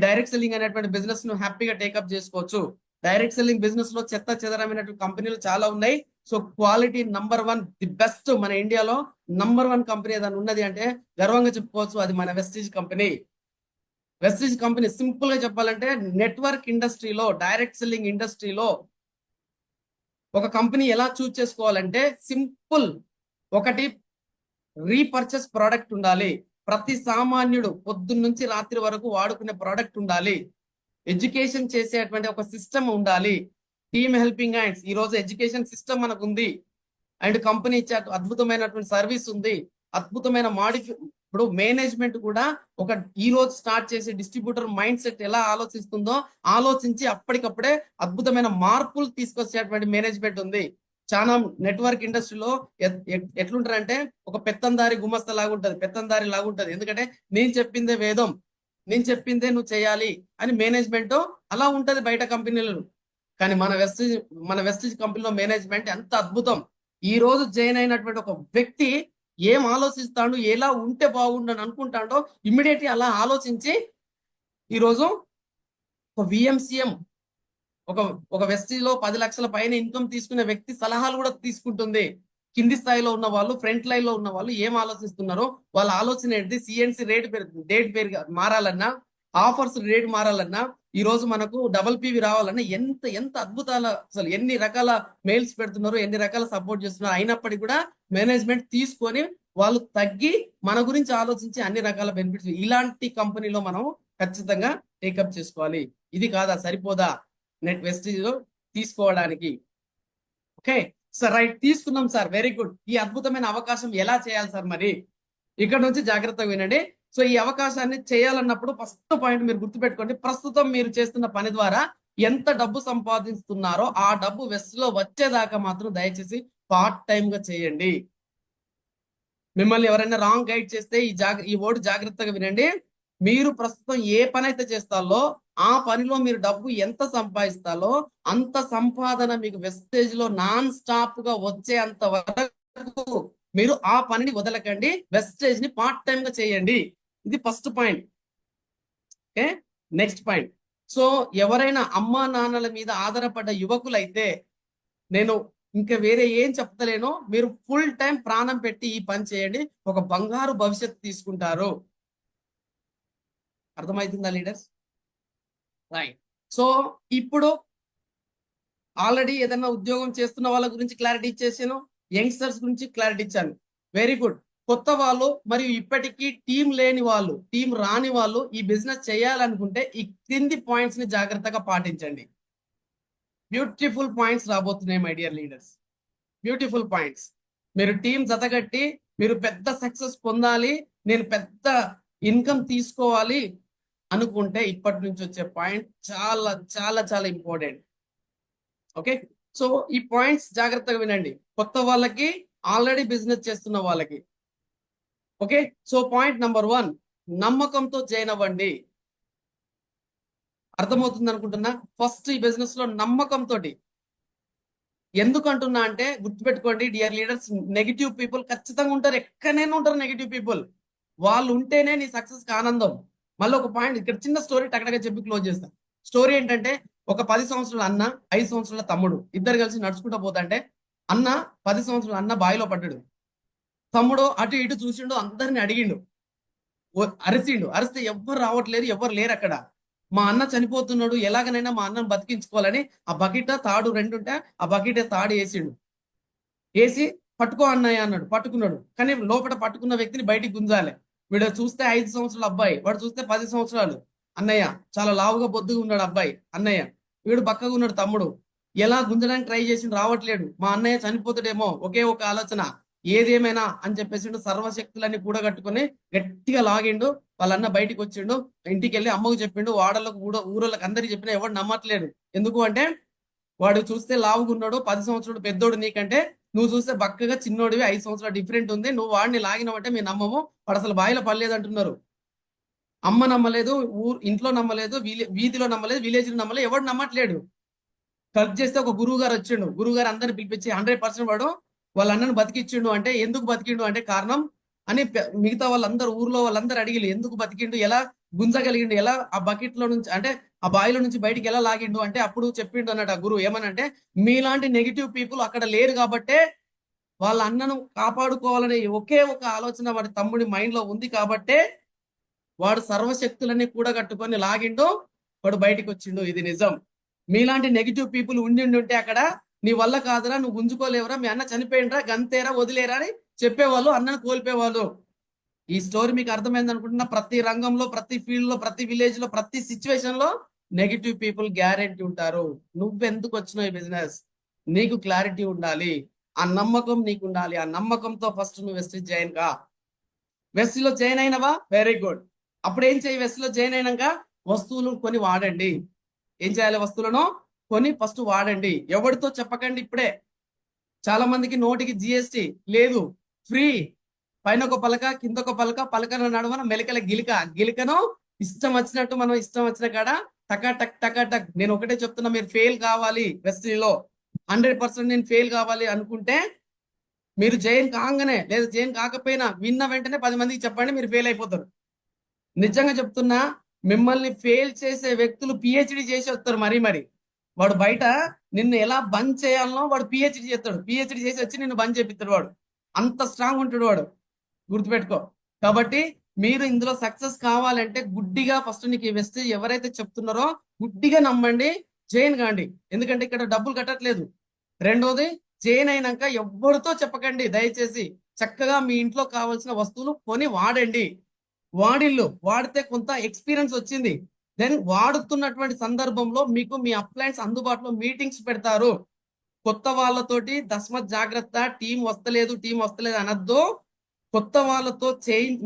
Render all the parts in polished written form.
Direct selling అనేటువంటి business ను హ్యాపీగా టేకప్ చేసుకోవచ్చు. డైరెక్ట్ సెల్లింగ్ బిజినెస్ లో చెత్త చెదరమైనటువంటి కంపెనీలు చాలా ఉన్నాయి. సో క్వాలిటీ #1 ది బెస్ట్ మన ఇండియాలో #1 కంపెనీ ఏదైనా ఉన్నది అంటే గర్వంగా చెప్పుకోవచ్చు, అది మన Vestige company. Vestige company simple గా చెప్పాలంటే నెట్వర్క్ ఇండస్ట్రీలో, డైరెక్ట్ సెల్లింగ్ ఇండస్ట్రీలో ఒక కంపెనీ ఎలా చూస్ చేసుకోవాలంటే సింపుల్. ఒకటి, రీపర్చేస్ ప్రోడక్ట్ ఉండాలి. ప్రతి సామాన్యుడు పొద్దున్న నుంచి రాత్రి వరకు వాడుకునే ప్రోడక్ట్ ఉండాలి. ఎడ్యుకేషన్ చేసేటువంటి ఒక సిస్టమ్ ఉండాలి. టీమ్ హెల్పింగ్ హ్యాండ్స్, ఈ రోజు ఎడ్యుకేషన్ సిస్టమ్ మనకు ఉంది. అండ్ కంపెనీ ఇచ్చే అద్భుతమైనటువంటి సర్వీస్ ఉంది. అద్భుతమైన ఇప్పుడు మేనేజ్మెంట్ కూడా ఒక ఈ రోజు స్టార్ట్ చేసే డిస్ట్రిబ్యూటర్ మైండ్ సెట్ ఎలా ఆలోచిస్తుందో ఆలోచించి అప్పటికప్పుడే అద్భుతమైన మార్పులు తీసుకొచ్చేటువంటి మేనేజ్మెంట్ ఉంది. చాలా నెట్వర్క్ ఇండస్ట్రీలో ఎట్లుంటారంటే ఒక పెత్తందారి గుమస్తా లాగుంటది, పెత్తందారి లాగుంటది. ఎందుకంటే నేను చెప్పిందే వేదం, నేను చెప్పిందే నువ్వు చేయాలి అని మేనేజ్మెంట్ అలా ఉంటది బయట కంపెనీలలో. కానీ మన వెస్టీజ్ కంపెనీలో మేనేజ్మెంట్ ఎంత అద్భుతం. ఈ రోజు జాయిన్ అయినటువంటి ఒక వ్యక్తి ఏం ఆలోచిస్తాడు, ఎలా ఉంటే బాగుండని అనుకుంటాడో ఇమ్మీడియట్ అలా ఆలోచించి ఈరోజు ఒక విఎంసిఎం ఒక వెస్టీజ్లో 10 లక్షల పైన ఇన్కమ్ తీసుకునే వ్యక్తి సలహాలు కూడా తీసుకుంటుంది. కింది స్థాయిలో ఉన్న వాళ్ళు, ఫ్రంట్ లైన్ లో ఉన్న వాళ్ళు ఏం ఆలోచిస్తున్నారో వాళ్ళ ఆలోచన ఏంటి, సిఎన్సి డేట్ పేరు మారాలన్నా, ఆఫర్స్ రేట్ మారాలన్నా, ఈ రోజు మనకు PPV రావాలన్నా ఎంత ఎంత అద్భుతాలు, అసలు ఎన్ని రకాల మెయిల్స్ పెడుతున్నారు, ఎన్ని రకాల సపోర్ట్ చేస్తున్నారు. అయినప్పటికీ కూడా మేనేజ్మెంట్ తీసుకొని వాళ్ళు తగ్గి మన గురించి ఆలోచించి అన్ని రకాల బెనిఫిట్స్ ఇలాంటి కంపెనీలో మనం ఖచ్చితంగా టేకప్ చేసుకోవాలి. ఇది కాదా, సరిపోదా నెట్ వెస్టీజ్ లో తీసుకోవడానికి? ఓకే సార్, రైట్, తీసుకున్నాం సార్, వెరీ గుడ్. ఈ అద్భుతమైన అవకాశం ఎలా చేయాలి సార్? మరి ఇక్కడ నుంచి జాగ్రత్తగా వినండి. సో ఈ అవకాశాన్ని చేయాలన్నప్పుడు ఫస్ట్ పాయింట్ మీరు గుర్తుపెట్టుకోండి, ప్రస్తుతం మీరు చేస్తున్న పని ద్వారా ఎంత డబ్బు సంపాదిస్తున్నారో ఆ డబ్బు వెస్ట్ లో వచ్చేదాకా మాత్రం దయచేసి పార్ట్ టైం గా చేయండి. మిమ్మల్ని ఎవరైనా రాంగ్ గైడ్ చేస్తే ఈ వర్డ్ జాగ్రత్తగా వినండి. మీరు ప్రస్తుతం ఏ పని అయితే చేస్తారో ఆ పనిలో మీరు డబ్బు ఎంత సంపాదిస్తారో అంత సంపాదన మీకు వెస్టేజ్ లో నాన్ స్టాప్ గా వచ్చేంత వరకు మీరు ఆ పనిని వదలకండి, వెస్టేజ్ ని పార్ట్ టైం గా చేయండి. ఇది first point. Okay, next point. So ఎవరైనా అమ్మా నాన్నల మీద ఆధారపడ్డ యువకులైతే నేను ఇంకా వేరే ఏం చెప్తలేనో, మీరు ఫుల్ టైం ప్రాణం పెట్టి ఈ పని చేయండి, ఒక బంగారు భవిష్యత్తు తీసుకుంటారు. అర్థమవుతుందా లీడర్స్? రైట్. సో ఇప్పుడు ఆల్రెడీ ఏదైనా ఉద్యోగం చేస్తున్న వాళ్ళ గురించి క్లారిటీ ఇచ్చేసాను, యంగ్స్టర్స్ గురించి క్లారిటీ ఇచ్చాను. Very good. కొత్త వాళ్ళు మరియు ఇప్పటికీ టీం లేని వాళ్ళు, టీం రాని వాళ్ళు ఈ బిజినెస్ చేయాలనుకుంటే ఈ క్రింది పాయింట్స్ ని జాగ్రత్తగా పాటించండి. బ్యూటిఫుల్ పాయింట్స్ రాబోతున్నాయి my dear leaders, beautiful points. మీరు టీం జతగట్టి మీరు పెద్ద సక్సెస్ పొందాలి, నేను పెద్ద ఇన్కమ్ తీసుకోవాలి అనుకుంటే ఇప్పటి నుంచి వచ్చే పాయింట్ చాలా చాలా చాలా ఇంపార్టెంట్. ఓకే, సో ఈ పాయింట్స్ జాగ్రత్తగా వినండి, కొత్త వాళ్ళకి, ఆల్రెడీ బిజినెస్ చేస్తున్న వాళ్ళకి. ఓకే, సో పాయింట్ #1, నమ్మకంతో జాయిన్ అవ్వండి. అర్థమవుతుంది అనుకుంటున్నా. ఫస్ట్ ఈ బిజినెస్ లో నమ్మకంతో. ఎందుకు అంటున్నా అంటే గుర్తుపెట్టుకోండి డియర్ లీడర్స్, నెగిటివ్ పీపుల్ ఖచ్చితంగా ఉంటారు, ఎక్కడైనా ఉంటారు నెగిటివ్ పీపుల్. వాళ్ళు ఉంటేనే నీ సక్సెస్ కి ఆనందం. మళ్ళీ ఒక పాయింట్, ఇక్కడ చిన్న స్టోరీ టక్కడగా చెప్పి క్లోజ్ చేస్తాను. స్టోరీ ఏంటంటే, ఒక 10 సంవత్సరాల అన్న, 5 సంవత్సరాల తమ్ముడు ఇద్దరు కలిసి నడుచుకుంటూ పోతుంటే అన్న 10 సంవత్సరాల అన్న బావిలో పడ్డాడు. తమ్ముడు అటు ఇటు చూసిండు, అందరిని అడిగిండు, అరిసిండు. అరిస్తే ఎవ్వరు రావట్లేదు, ఎవ్వరు లేరు అక్కడ. మా అన్న చనిపోతున్నాడు, ఎలాగనైనా మా అన్నను బతికించుకోవాలని ఆ బకెట్ తాడు 2 ఉంటే ఆ బకెట్ తాడు వేసిండు. వేసి పట్టుకో అన్నయ్య అన్నాడు. పట్టుకున్నాడు, కానీ లోపల పట్టుకున్న వ్యక్తిని బయటికి గుంజాలి. వీడు చూస్తే 5 సంవత్సరాల అబ్బాయి, వాడు చూస్తే 10 సంవత్సరాలు అన్నయ్య. చాలా లావుగా బొద్దుగా ఉన్నాడు అబ్బాయి అన్నయ్య, వీడు బక్కగా ఉన్నాడు తమ్ముడు. ఎలా గుంజడానికి ట్రై చేసి రావట్లేడు. మా అన్నయ్య చనిపోతాడేమో, ఒకే ఒక ఆలోచన, ఏదేమైనా అని చెప్పేసి సర్వశక్తులన్నీ కూడగట్టుకుని గట్టిగా లాగిండు. వాళ్ళన్న బయటికి వచ్చిండు, ఇంటికి వెళ్ళి అమ్మకు చెప్పిండు. వాడలకు ఊరోళ్ళకి అందరికి చెప్పినా ఎవరు నమ్మట్లేడు. ఎందుకు అంటే వాడు చూస్తే లావుగా ఉన్నాడు, 10 సంవత్సరాలు పెద్దోడు నీకంటే, నువ్వు చూస్తే బక్కగా చిన్నోడివి, 5 సంవత్సరాలు డిఫరెంట్ ఉంది, నువ్వు వాడిని లాగినవంటే మేము నమ్మము, వాడు అసలు బాయిలో పడలేదు అంటున్నారు. అమ్మ నమ్మలేదు, ఇంట్లో నమ్మలేదు, వీధిలో నమ్మలేదు, విలేజ్ లో నమ్మలేదు, ఎవడు నమ్మట్లేడు. కట్ చేస్తే ఒక గురువు గారు వచ్చిండు. గురువు గారు అందరిని పిలిపించి 100% వాడు వాళ్ళ అన్నను బతికిచ్చిండు. అంటే ఎందుకు బతికిండు అంటే కారణం అని మిగతా వాళ్ళందరూ, ఊర్లో వాళ్ళందరూ అడిగిలు, ఎందుకు బతికిండు, ఎలా గుంజగలిగిండు, ఎలా ఆ బకెట్ లో నుంచి అంటే ఆ బావిలో నుంచి బయటికి ఎలా లాగిండు అంటే అప్పుడు చెప్పిండు అన్నట్టు ఆ గురువు ఏమనంటే, మీలాంటి నెగిటివ్ పీపుల్ అక్కడ లేరు కాబట్టే వాళ్ళ అన్నను కాపాడుకోవాలనే ఒకే ఒక ఆలోచన వాడి తమ్ముడి మైండ్ లో ఉంది కాబట్టే వాడు సర్వశక్తులన్నీ కూడగట్టుకొని లాగిండు, వాడు బయటికి వచ్చిండు. ఇది నిజం. మీలాంటి నెగిటివ్ పీపుల్ ఉండి ఉంటే అక్కడ నీ వల్ల కాదురా, నువ్వు గుంజుకోలేవురా, మీ అన్న చనిపోయిండ్రా, గంతేరా, వదిలేరా అని చెప్పేవాళ్ళు, అన్నను కోల్పోయేవాళ్ళు. ఈ స్టోరీ మీకు అర్థమైంది అనుకుంటున్నా. ప్రతి రంగంలో, ప్రతి ఫీల్డ్ లో, ప్రతి విలేజ్ లో, ప్రతి సిచ్యువేషన్ లో నెగిటివ్ పీపుల్ గ్యారెంటీ ఉంటారు. నువ్వెందుకు వచ్చినావు ఈ బిజినెస్, నీకు క్లారిటీ ఉండాలి, ఆ నమ్మకం నీకు ఉండాలి. ఆ నమ్మకంతో ఫస్ట్ నువ్వు వెస్ట్ జాయిన్ కా. వెస్ట్ లో జాయిన్ అయినవా, వెరీ గుడ్. అప్పుడు ఏం చేయి, వెస్ట్ లో జాయిన్ అయినాక వస్తువులు కొని వాడండి. ఏం చేయాలి, వస్తువులను కొని ఫస్ట్ వాడండి. ఎవరితో చెప్పకండి. ఇప్పుడే చాలా మందికి నోటికి జిఎస్టి లేదు, ఫ్రీ, పైన ఒక పలక కింద ఒక పలక, పలకన నడుమన మెలికల గిలిక, గిలికను ఇష్టం వచ్చినట్టు మనం ఇష్టం వచ్చిన కాడ టక్ టక్. నేను ఒకటే చెప్తున్నా, మీరు ఫెయిల్ కావాలి వెస్టీలో 100%. నేను ఫెయిల్ కావాలి అనుకుంటే మీరు జైన్ కాగానే, లేదా జైన్ కాకపోయినా విన్న వెంటనే 10 మందికి చెప్పండి, మీరు ఫెయిల్ అయిపోతారు. నిజంగా చెప్తున్నా, మిమ్మల్ని ఫెయిల్ చేసే వ్యక్తులు పిహెచ్డి చేసి వస్తారు. మరి వాడు బయట నిన్ను ఎలా బంద్ చేయాలనో వాడు పిహెచ్డి చేస్తాడు. పిహెచ్డి చేసి వచ్చి నిన్ను బంద్ చేపిస్తాడు. వాడు అంత స్ట్రాంగ్ ఉంటాడు వాడు, గుర్తుపెట్టుకో. కాబట్టి మీరు ఇందులో సక్సెస్ కావాలంటే గుడ్డిగా ఫస్ట్ నీకు వెస్ట్ ఎవరైతే చెప్తున్నారో గుడ్డిగా నమ్మండి, జైన్ కాండి. ఎందుకంటే ఇక్కడ డబ్బులు కట్టట్లేదు. రెండోది, జైన్ అయినాక ఎవరితో చెప్పకండి దయచేసి. చక్కగా మీ ఇంట్లో కావాల్సిన వస్తువులు కొని వాడండి. వాడితే కొంత ఎక్స్పీరియన్స్ వచ్చింది. దెన్ వాడుతున్నటువంటి సందర్భంలో మీకు మీ అప్లయన్స్ అందుబాటులో మీటింగ్స్ పెడతారు. కొత్త వాళ్ళతోటి తస్మత్ జాగ్రత్త, టీం వస్తలేదు అనద్దు. కొత్త వాళ్ళతో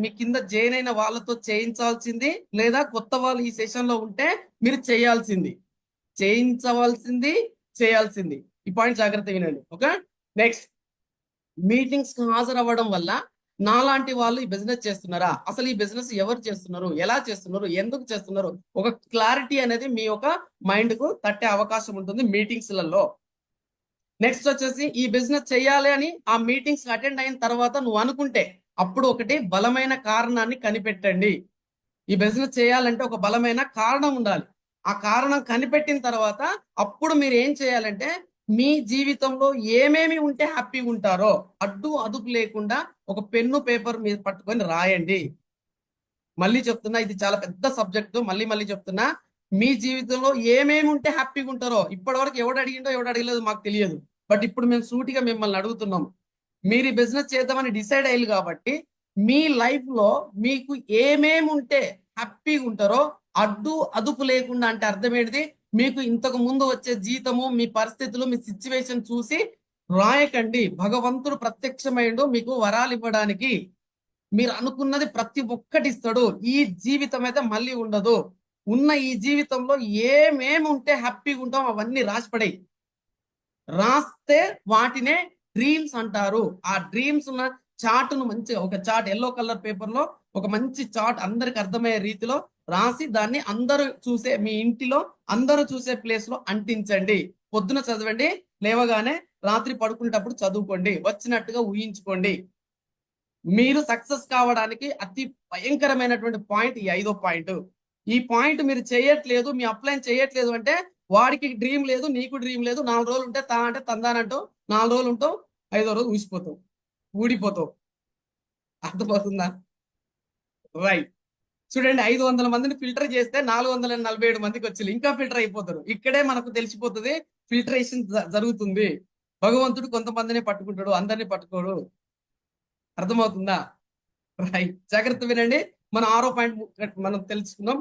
మీ కింద జాయిన్ అయిన వాళ్ళతో చేయించాల్సింది, లేదా కొత్త వాళ్ళు ఈ సెషన్ లో ఉంటే మీరు చేయాల్సింది. ఈ పాయింట్ జాగ్రత్త వినండి. ఓకే, నెక్స్ట్, మీటింగ్స్ కి హాజరవ్వడం వల్ల నాలాంటి వాళ్ళు ఈ బిజినెస్ చేస్తున్నారా, అసలు ఈ బిజినెస్ ఎవరు చేస్తున్నారు, ఎలా చేస్తున్నారు, ఎందుకు చేస్తున్నారు, ఒక క్లారిటీ అనేది మీ యొక్క మైండ్ కు తట్టే అవకాశం ఉంటుంది మీటింగ్స్ లలో. నెక్స్ట్ వచ్చేసి, ఈ బిజినెస్ చేయాలి అని ఆ మీటింగ్స్ అటెండ్ అయిన తర్వాత నువ్వు అనుకుంటే అప్పుడు ఒకటి బలమైన కారణాన్ని కనిపెట్టండి. ఈ బిజినెస్ చేయాలంటే ఒక బలమైన కారణం ఉండాలి. ఆ కారణం కనిపెట్టిన తర్వాత అప్పుడు మీరు ఏం చేయాలంటే, మీ జీవితంలో ఏమేమి ఉంటే హ్యాపీగా ఉంటారో అడ్డు అదుపు లేకుండా ఒక పెన్ను పేపర్ మీద పట్టుకొని రాయండి. మళ్ళీ చెప్తున్నా, ఇది చాలా పెద్ద సబ్జెక్టు, మళ్ళీ చెప్తున్నా. మీ జీవితంలో ఏమేమి ఉంటే హ్యాపీగా ఉంటారో, ఇప్పటివరకు ఎవడు అడగలేదు మాకు తెలియదు. బట్ ఇప్పుడు మేము సూటిగా మిమ్మల్ని అడుగుతున్నాం. మీరు ఈ బిజినెస్ చేద్దామని డిసైడ్ అయ్యారు కాబట్టి మీ లైఫ్ లో మీకు ఏమేమి ఉంటే హ్యాపీగా ఉంటారో అడ్డు అదుపు లేకుండా, అంటే అర్థం ఏంటిది, మీకు ఇంతకు ముందు వచ్చే జీతము, మీ పరిస్థితులు, మీ సిచ్యువేషన్ చూసి రాయకండి. భగవంతుడు ప్రత్యక్షమైండు మీకు వరాలు ఇవ్వడానికి. మీరు అనుకున్నది ప్రతి ఒక్కటి ఇస్తాడు. ఈ జీవితం అయితే మళ్ళీ ఉండదు. ఉన్న ఈ జీవితంలో ఏమేమి ఉంటే హ్యాపీగా ఉంటాం అవన్నీ రాసిపడాయి. రాస్తే వాటినే డ్రీమ్స్ అంటారు. ఆ డ్రీమ్స్ ఉన్న చార్ట్ను మంచిగా, ఒక చార్ట్ ఎల్లో కలర్ పేపర్ లో ఒక మంచి చార్ట్ అందరికి అర్థమయ్యే రీతిలో రాసి దాన్ని అందరూ చూసే, మీ ఇంటిలో అందరూ చూసే ప్లేస్ లో అంటించండి. పొద్దున చదవండి, లేవగానే, రాత్రి పడుకునేటప్పుడు చదువుకోండి, వచ్చినట్టుగా ఊహించుకోండి. మీరు సక్సెస్ కావడానికి అతి భయంకరమైనటువంటి పాయింట్ ఈ 5వ పాయింట్. ఈ పాయింట్ మీరు చేయట్లేదు, మీ అప్లైన్ చేయట్లేదు అంటే వాడికి డ్రీమ్ లేదు, నీకు డ్రీమ్ లేదు. 4 రోజులు ఉంటే తా అంటే తందానంటావు, 4 రోజులు ఉంటావు, 5వ రోజు ఊడిపోతావు. అర్థమవుతుందా? రైట్. చూడండి, 500 మందిని ఫిల్టర్ చేస్తే 447 మందికి వచ్చి ఇంకా ఫిల్టర్ అయిపోతారు. ఇక్కడే మనకు తెలిసిపోతుంది ఫిల్టరేషన్ జరుగుతుంది. భగవంతుడు కొంతమందిని పట్టుకుంటాడు, అందరినీ పట్టుకోడు. అర్థమవుతుందా? రైట్, జాగ్రత్త వినండి. మన 6వ పాయింట్ మనం తెలుసుకుందాం.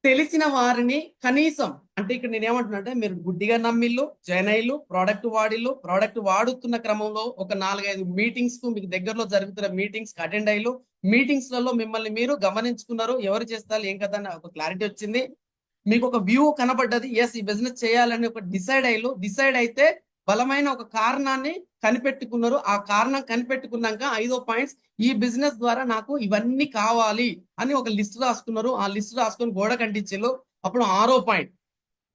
తెలిసిన వారిని కనీసం, అంటే ఇక్కడ నేను ఏమంటున్నా అంటే, మీరు గుడ్డిగా నమ్మిల్లు, జైనైలు, ప్రోడక్ట్ వాడుతున్న క్రమంలో ఒక 4-5 మీటింగ్స్ కు, మీకు దగ్గరలో జరుగుతున్న మీటింగ్స్ కి అటెండ్ అయ్యిలు, మీటింగ్స్ లలో మిమ్మల్ని మీరు గమనించుకున్నారు, ఎవరు చేస్తారు ఏం కదా అని ఒక క్లారిటీ వచ్చింది. మీకు ఒక వ్యూ కనబడ్డది, ఎస్ ఈ బిజినెస్ చేయాలని ఒక డిసైడ్ అయితే బలమైన ఒక కారణాన్ని కనిపెట్టుకున్నారు. ఆ కారణం కనిపెట్టుకున్నాక 5వ పాయింట్స్, ఈ బిజినెస్ ద్వారా నాకు ఇవన్నీ కావాలి అని ఒక లిస్ట్ రాసుకున్నారు. ఆ లిస్ట్ రాసుకొని గోడ కంటించారు. అప్పుడు 6వ పాయింట్,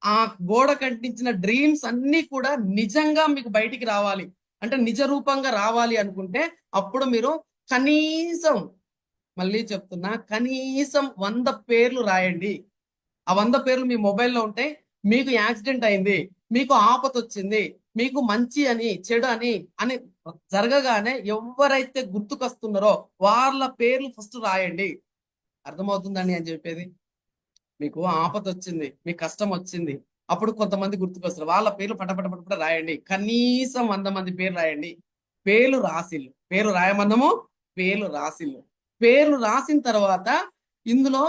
ఆ గోడ కంటించిన డ్రీమ్స్ అన్ని కూడా నిజంగా మీకు బయటికి రావాలి, అంటే నిజ రూపంగా రావాలి అనుకుంటే అప్పుడు మీరు కనీసం మళ్ళీ చెప్తున్నా, కనీసం 100 పేర్లు రాయండి. ఆ 100 పేర్లు మీ మొబైల్లో ఉంటే, మీకు యాక్సిడెంట్ అయింది, మీకు ఆపత వచ్చింది, మీకు మంచి అని చెడు అని జరగగానే ఎవరైతే గుర్తుకొస్తున్నారో వాళ్ళ పేర్లు ఫస్ట్ రాయండి. అర్థమవుతుందండి అని చెప్పేది? మీకు ఆపత వచ్చింది, మీకు కష్టం వచ్చింది, అప్పుడు కొంతమంది గుర్తుకొస్తారు, వాళ్ళ పేర్లు పటపట రాయండి. కనీసం 100 మంది పేర్లు రాయండి. పేర్లు రాసిల్లు, పేర్లు రాయమన్నము, పేర్లు రాసిల్లు. పేర్లు రాసిన తర్వాత ఇందులో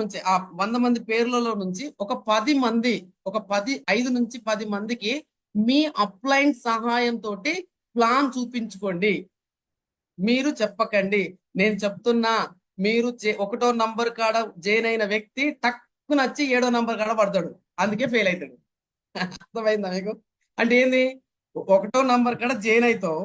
నుంచి ఆ 100 మంది పేర్లలో నుంచి ఒక 10 మంది, 5 నుంచి 10 మందికి మీ అప్లైన్ సహాయంతో ప్లాన్ చూపించుకోండి. మీరు చెప్పకండి, నేను చెప్తున్నా. మీరు 1వ నంబర్ కాడ జాయిన్ అయిన వ్యక్తి టక్కున వచ్చి 7వ నంబర్ కాడ పడతాడు, అందుకే ఫెయిల్ అవుతాడు. అర్థమైందా మీకు? అంటే ఏంది, 1వ నంబర్ కాడ జాయిన్ అవుతావు,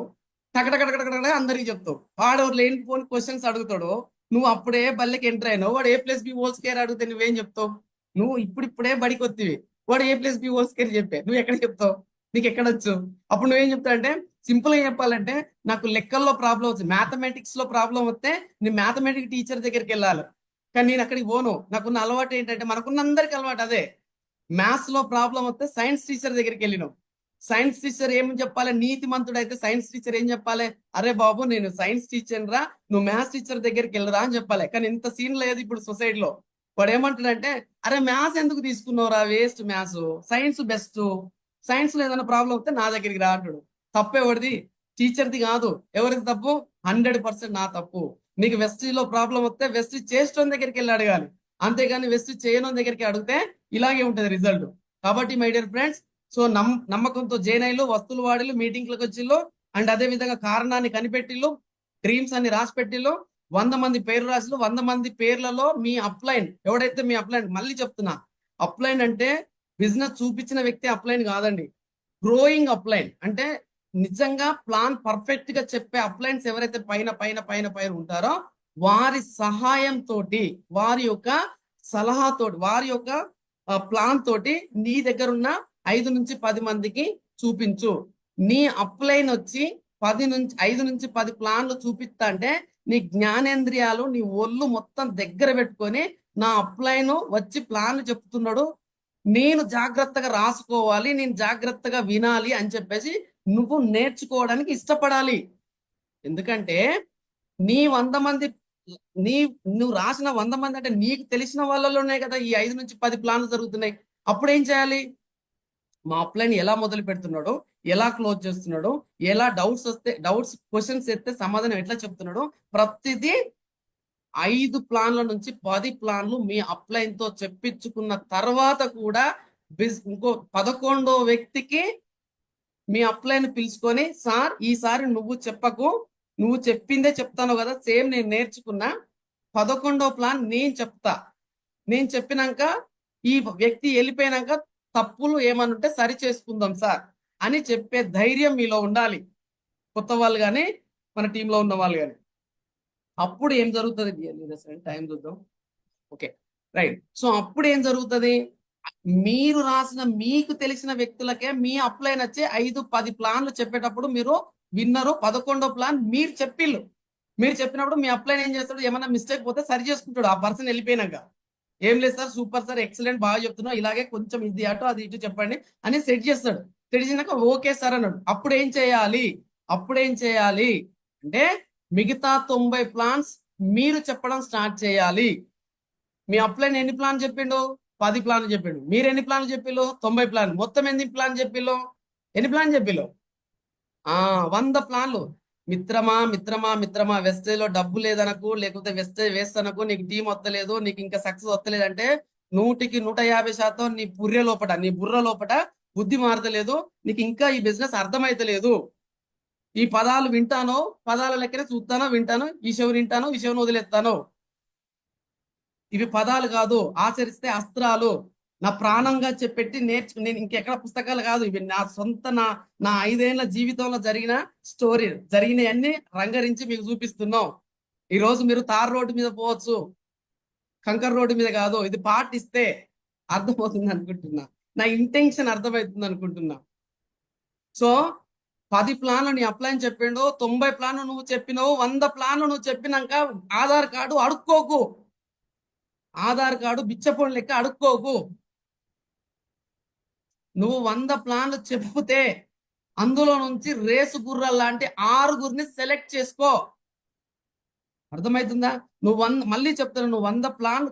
టకటకటకటక అందరికి చెప్తావు, వాడు లేని ఫోన్ క్వశ్చన్స్ అడుగుతాడు, నువ్వు అప్పుడే బల్లెకి ఎంటర్ అయినావు, వాడు A+B² అడిగితే నువ్వేం చెప్తావు? నువ్వు ఇప్పుడిప్పుడే బడికి వత్తివి, వాడు A+B² చెప్పే, నువ్వు ఎక్కడ చెప్తావు? నీకు ఎక్కడొచ్చు? అప్పుడు నువ్వేం చెప్తావు అంటే, సింపుల్ గా చెప్పాలంటే, నాకు లెక్కల్లో ప్రాబ్లం వచ్చింది, మ్యాథమెటిక్స్ లో ప్రాబ్లం వస్తే నేను మ్యాథమెటిక్స్ టీచర్ దగ్గరికి వెళ్ళాలి, కానీ నేను అక్కడికి పోను. నాకున్న అలవాటు ఏంటంటే, మనకున్న అందరికి అలవాటు అదే, మ్యాథ్స్ లో ప్రాబ్లం వస్తే సైన్స్ టీచర్ దగ్గరికి వెళ్ళినాం. సైన్స్ టీచర్ ఏం చెప్పాలి? నీతి మంతుడు అయితే సైన్స్ టీచర్ ఏం చెప్పాలి? అరే బాబు, నేను సైన్స్ టీచర్ రా, నువ్వు మ్యాథ్స్ టీచర్ దగ్గరికి వెళ్ళరా అని చెప్పాలి. కానీ ఇంత సీన్ లేదు ఇప్పుడు సొసైటీలో. వాడు ఏమంటాడంటే, అరే మ్యాథ్స్ ఎందుకు తీసుకున్నావురా, waste maths, science best, science లో ఏదైనా ప్రాబ్లం వస్తే నా దగ్గరికి రా అంటాడు. తప్పెవరిది? టీచర్ది కాదు. ఎవరిది తప్పు? 100% నా తప్పు. నీకు వెస్టీజ్ లో ప్రాబ్లం వస్తే వెస్టీజ్ చేసిన దగ్గరికి వెళ్ళి అడగాలి, అంతేగాని వెస్టీజ్ చేయని దగ్గరికి అడిగితే ఇలాగే ఉంటది రిజల్ట్. కాబట్టి మై డియర్ ఫ్రెండ్స్, సో నమ్మకంతో జైనైలు, వస్తువులు వాడిలు, మీటింగ్లకు వచ్చిళ్ళు, అండ్ అదే విధంగా కారణాన్ని కనిపెట్టిళ్ళు, డ్రీమ్స్ అన్ని రాసి పెట్టిళ్ళు, 100 మంది పేర్లు రాసిలు. 100 మంది పేర్లలో మీ అప్లైన్ ఎవడైతే, మీ అప్లైన్, మళ్ళీ చెప్తున్నా, అప్లైన్ అంటే బిజినెస్ చూపించిన వ్యక్తి అప్లైన్ కాదండి, గ్రోయింగ్ అప్లైన్ అంటే నిజంగా ప్లాన్ పర్ఫెక్ట్ గా చెప్పే అప్లైన్స్ ఎవరైతే పైన పైన పైన పైన ఉంటారో వారి సహాయంతో, వారి యొక్క సలహాతోటి, వారి యొక్క ప్లాన్ తోటి నీ దగ్గర ఉన్న 5 నుంచి 10 మందికి చూపించు. నీ అప్లైన్ వచ్చి 5 నుంచి 10 ప్లాన్లు చూపిస్తా అంటే నీ జ్ఞానేంద్రియాలు, నీ ఒళ్ళు మొత్తం దగ్గర పెట్టుకొని, నా అప్లైన్ వచ్చి ప్లాన్లు చెప్తున్నాడు, నేను జాగ్రత్తగా రాసుకోవాలి, నేను జాగ్రత్తగా వినాలి అని చెప్పేసి నువ్వు నేర్చుకోవడానికి ఇష్టపడాలి. ఎందుకంటే నీ 100 మంది, నువ్వు రాసిన 100 మంది అంటే నీకు తెలిసిన వాళ్ళలోనే కదా ఈ 5 నుంచి 10 ప్లాన్లు జరుగుతున్నాయి. అప్పుడు ఏం చేయాలి? మా అప్లైన్ ఎలా మొదలు పెడుతున్నాడు, ఎలా క్లోజ్ చేస్తున్నాడు, ఎలా డౌట్స్ క్వశ్చన్స్ ఎత్తే సమాధానం ఎట్లా చెప్తున్నాడు, ప్రతిదీ 5 ప్లాన్ల నుంచి 10 ప్లాన్లు మీ అప్లైన్ తో చెప్పించుకున్న తర్వాత కూడా ఇంకో 11వ వ్యక్తికి మీ అప్లైన్ పిలుచుకొని, సార్ ఈసారి నువ్వు చెప్పకు, నువ్వు చెప్పిందే చెప్తాను కదా, సేమ్ నేను నేర్చుకున్నా, 11వ ప్లాన్ నేను చెప్తా, నేను చెప్పినాక ఈ వ్యక్తి వెళ్ళిపోయినాక తప్పులు ఏమనుంటే సరి చేసుకుందాం సార్ అని చెప్పే ధైర్యం మీలో ఉండాలి, కొత్త వాళ్ళు కానీ మన టీంలో ఉన్న వాళ్ళు కానీ. అప్పుడు ఏం జరుగుతుంది? టైం చూద్దాం. Okay, right. సో అప్పుడు ఏం జరుగుతుంది? మీరు రాసిన, మీకు తెలిసిన వ్యక్తులకే మీ అప్లైన్ వచ్చి 5-10 ప్లాన్లు చెప్పేటప్పుడు మీరు విన్నరు, 11వ ప్లాన్ మీరు చెప్పిళ్ళు. మీరు చెప్పినప్పుడు మీ అప్లైన్ ఏం చేస్తాడు? ఏమైనా మిస్టేక్ పోతే సరి చేసుకుంటాడు ఆ పర్సన్ వెళ్ళిపోయినాక. ఏం లేదు సార్, సూపర్ సార్, ఎక్సలెంట్, బాగా చెప్తున్నావు, ఇలాగే కొంచెం ఇది అటు అది ఇటు చెప్పండి అని సెట్ చేస్తాడు. సెట్ చేసినాక ఓకే సార్ అన్నాడు. అప్పుడు ఏం చేయాలి అంటే మిగతా 90 ప్లాన్స్ మీరు చెప్పడం స్టార్ట్ చేయాలి. మీ అప్లైన్ ఎన్ని ప్లాన్ చెప్పిండు? 10 ప్లాన్లు చెప్పిండు. మీరు ఎన్ని ప్లాన్లు చెప్పిళ్ళు? 90 ప్లాన్. మొత్తం ఎన్ని ప్లాన్ చెప్పిళ్ళు? 100 ప్లాన్లు. మిత్రమా వెస్టేజ్లో డబ్బు లేదనకు, లేకపోతే వెస్టేజ్ వేస్తనకు, నీకు టీం వస్తలేదు, నీకు ఇంకా సక్సెస్ వస్తలేదంటే 100కి 150% నీ బుర్ర లోపట బుద్ధి మారతలేదు, నీకు ఇంకా ఈ బిజినెస్ అర్థమైతలేదు. ఈ పదాలు వింటానో, పదాల లెక్కనే చూస్తానో, వింటాను, ఈ చెవుని వింటాను, ఈ చెవుని వదిలేస్తాను. ఇవి పదాలు కాదు, ఆచరిస్తే అస్త్రాలు. నా ప్రాణంగా చెప్పెట్టి నేను ఇంకెక్కడ పుస్తకాలు కాదు, ఇవి నా సొంత, నా 5 ఏళ్ల జీవితంలో జరిగిన స్టోరీ, జరిగినవన్నీ రంగరించి మీకు చూపిస్తున్నాం. ఈ రోజు మీరు తార్ రోడ్డు మీద పోవచ్చు, కంకర్ రోడ్డు మీద కాదు. ఇది పాటిస్తే అర్థమవుతుంది అనుకుంటున్నా, నా ఇంటెన్షన్ అర్థమవుతుంది అనుకుంటున్నా. సో 10 ప్లాన్లు నీ అప్లై అని చెప్పిండు, 90 ప్లాన్లు నువ్వు చెప్పినావు, 100 ప్లాన్లు నువ్వు చెప్పినాక ఆధార్ కార్డు అడుక్కోకు. ఆధార్ కార్డు బిచ్చపోని లెక్క అడుక్కోకు. నువ్వు 100 ప్లాన్లు చెప్తే అందులో నుంచి రేసు గుర్రాల లాంటి 6గురిని సెలెక్ట్ చేసుకో. అర్థమవుతుందా? నువ్వు మళ్ళీ చెప్తాను, నువ్వు 100 ప్లాన్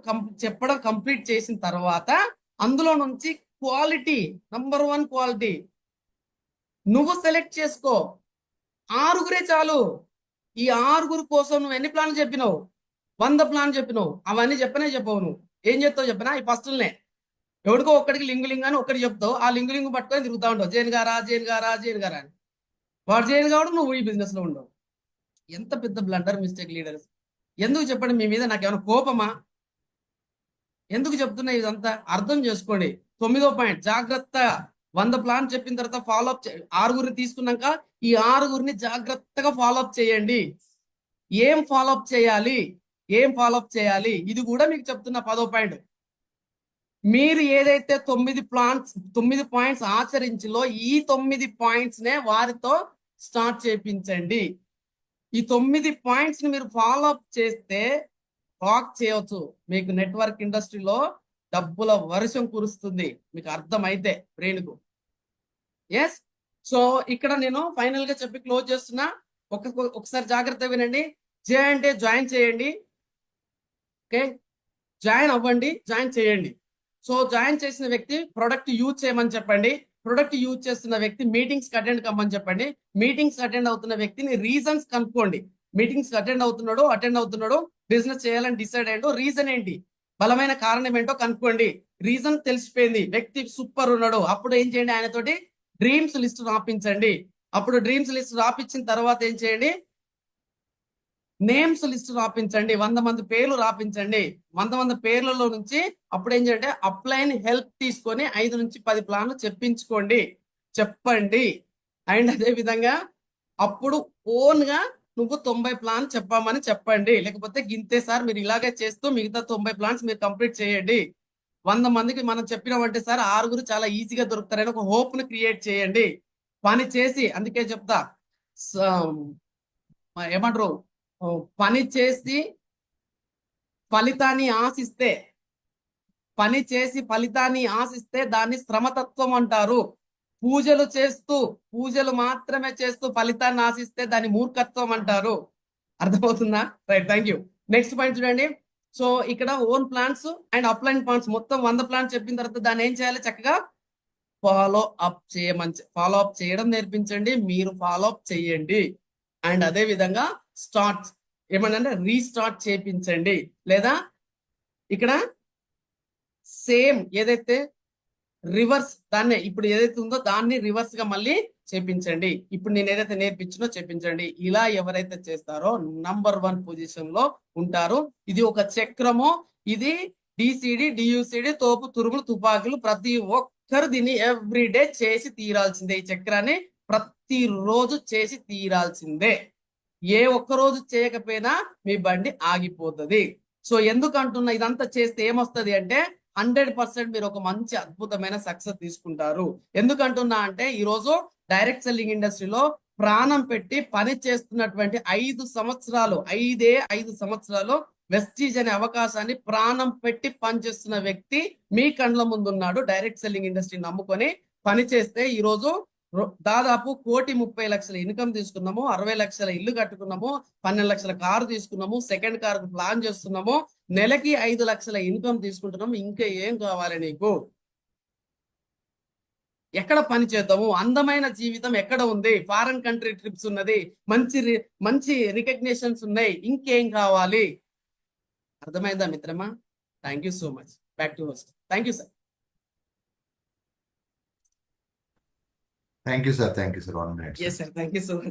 చెప్పడం కంప్లీట్ చేసిన తర్వాత అందులో నుంచి క్వాలిటీ, నంబర్ 1 క్వాలిటీ నువ్వు సెలెక్ట్ చేసుకో. 6గురే చాలు. ఈ 6గురు కోసం నువ్వు ఎన్ని ప్లాన్లు చెప్పినావు? 100 ప్లాన్ చెప్పినావు. అవన్నీ చెప్పవు. నువ్వు ఏం చెప్తావు చెప్పినా, ఈ ఫస్ట్లనే ఎవడికో ఒక్కడికి లింగు అని ఒక్కడికి చెప్తావు. ఆ లింగు పట్టుకొని తిరుగుతా ఉంటావు, జైన్ గారా అని. వాడు జైన్ కావడం, నువ్వు ఈ బిజినెస్ లో ఉండవు. ఎంత పెద్ద బ్లండర్ మిస్టేక్ లీడర్స్. ఎందుకు చెప్పండి? మీ మీద నాకు ఏమైనా కోపమా? ఎందుకు చెప్తున్నా ఇదంతా? అర్థం చేసుకోండి. 9వ పాయింట్, జాగ్రత్తగా 100 ప్లాన్ చెప్పిన తర్వాత ఫాలోఅప్ 6గురిని తీసుకున్నాక ఈ 6గురిని జాగ్రత్తగా ఫాలోఅప్ చేయండి. ఏం ఫాలోఅప్ చేయాలి ఇది కూడా మీకు చెప్తున్నా. 10వ పాయింట్, మీరు ఏదైతే 9 పాయింట్స్ ఆచరించిలో ఈ 9 పాయింట్స్ నే వారితో స్టార్ట్ చేయించండి. ఈ 9 పాయింట్స్ ని మీరు ఫాలో అప్ చేస్తే రాక్ చేయవచ్చు. మీకు నెట్వర్క్ ఇండస్ట్రీలో డబ్బుల వర్షం కురుస్తుంది. మీకు అర్థమైతే బ్రెయిన్ కు. ఎస్. సో ఇక్కడ నేను ఫైనల్ గా చెప్పి క్లోజ్ చేస్తున్నా. ఒకసారి జాగ్రత్తగా వినండి. జే అంటే జాయిన్ చేయండి. ఓకే, జాయిన్ అవ్వండి, జాయిన్ చేయండి. సో జాయిన్ చేసిన వ్యక్తి ప్రొడక్ట్ యూజ్ చేయమని చెప్పండి. ప్రొడక్ట్ యూజ్ చేస్తున్న వ్యక్తి మీటింగ్స్ అటెండ్ కమ్మని చెప్పండి. మీటింగ్స్ అటెండ్ అవుతున్న వ్యక్తిని రీజన్స్ కనుక్కోండి. మీటింగ్స్ అటెండ్ అవుతున్నాడు, బిజినెస్ చేయాలని డిసైడ్ అయ్యాడు. రీజన్ ఏంటి, బలమైన కారణం ఏంటో కనుక్కోండి. రీజన్ తెలిసిపోయింది, వ్యక్తి సూపర్ ఉన్నాడు. అప్పుడు ఏం చేయండి, ఆయనతోటి డ్రీమ్స్ లిస్ట్ రాపించండి. అప్పుడు డ్రీమ్స్ లిస్ట్ రాపించిన తర్వాత ఏం చేయండి, నేమ్స్ లిస్ట్ రాపించండి. 100 మంది పేర్లు రాపించండి. 100 మంది పేర్లలో నుంచి అప్పుడు ఏం చేయండి, అప్లైన్ హెల్ప్ తీసుకొని 5 నుంచి 10 ప్లాన్లు చెప్పండి. అండ్ అదే విధంగా అప్పుడు ఓన్ గా నువ్వు 90 ప్లాన్ చెప్పామని చెప్పండి. లేకపోతే గింతే సార్ మీరు ఇలాగే చేస్తూ మిగతా 90 ప్లాన్స్ మీరు కంప్లీట్ చేయండి. 100 మందికి మనం చెప్పినామంటే సార్ 6గురు చాలా ఈజీగా దొరుకుతారని ఒక హోప్ ని క్రియేట్ చేయండి. పని చేసి, అందుకే చెప్తా, ఏమంటారు, పని చేసి ఫలితాన్ని ఆశిస్తే దాన్ని శ్రమతత్వం అంటారు. పూజలు మాత్రమే చేస్తూ ఫలితాన్ని ఆశిస్తే దాన్ని మూర్ఖత్వం అంటారు. అర్థమవుతుందా? Right, thank you. Next point చూడండి. సో ఇక్కడ own plans and upline plans మొత్తం 100 ప్లాన్స్ చెప్పిన తర్వాత దాన్ని ఏం చేయాలి, చక్కగా ఫాలో అప్ చేయడం నేర్పించండి. మీరు ఫాలో అప్ చేయండి. అండ్ అదే విధంగా ఏమన్నా రీస్టార్ట్ చేయించండి. లేదా ఇక్కడ సేమ్ ఏదైతే రివర్స్, దాన్ని ఇప్పుడు ఏదైతే ఉందో దాన్ని రివర్స్ గా మళ్ళీ చేపించండి. ఇప్పుడు నేను ఏదైతే నేర్పించినో చేపించండి. ఇలా ఎవరైతే చేస్తారో నంబర్ 1 పొజిషన్ లో ఉంటారు. ఇది ఒక చక్రము. ఇది డిసిడి, డియుసిడి, తోపు, తురుములు, తుపాకులు ప్రతి ఒక్కరు దీన్ని ఎవ్రీడే చేసి తీరాల్సిందే. ఈ చక్రాన్ని ప్రతిరోజు చేసి తీరాల్సిందే. ఏ ఒక్క రోజు చేయకపోయినా మీ బండి ఆగిపోతుంది. సో ఎందుకు అంటున్నా, ఇదంతా చేస్తే ఏమొస్తుంది అంటే 100% మీరు ఒక మంచి అద్భుతమైన సక్సెస్ తీసుకుంటారు. ఎందుకంటున్నా అంటే ఈరోజు డైరెక్ట్ సెల్లింగ్ ఇండస్ట్రీలో ప్రాణం పెట్టి పని చేస్తున్నటువంటి 5 సంవత్సరాలు వెస్టీజ్ అనే అవకాశాన్ని ప్రాణం పెట్టి పనిచేస్తున్న వ్యక్తి మీ కండ్ల ముందు ఉన్నాడు. డైరెక్ట్ సెల్లింగ్ ఇండస్ట్రీ నమ్ముకొని పని చేస్తే ఈరోజు దాదాపు 1,30,00,000 ఇన్కమ్ తీసుకున్నాము, 60 లక్షల ఇల్లు కట్టుకున్నాము, 12 లక్షల కారు తీసుకున్నాము, సెకండ్ కార్ ప్లాన్ చేస్తున్నాము, నెలకి 5 లక్షల ఇన్కమ్ తీసుకుంటున్నాము. ఇంకా ఏం కావాలి నీకు? ఎక్కడ పని చేద్దాము? అందమైన జీవితం ఎక్కడ ఉంది? ఫారెన్ కంట్రీ ట్రిప్స్ ఉన్నది, మంచి రికగ్నిషన్స్ ఉన్నాయి. ఇంకేం కావాలి? అర్థమైందా మిత్రమా? Thank you so much. Back to host. Thank you sir. Thank you, sir. 1 minute. Yes, sir. Thank you so much.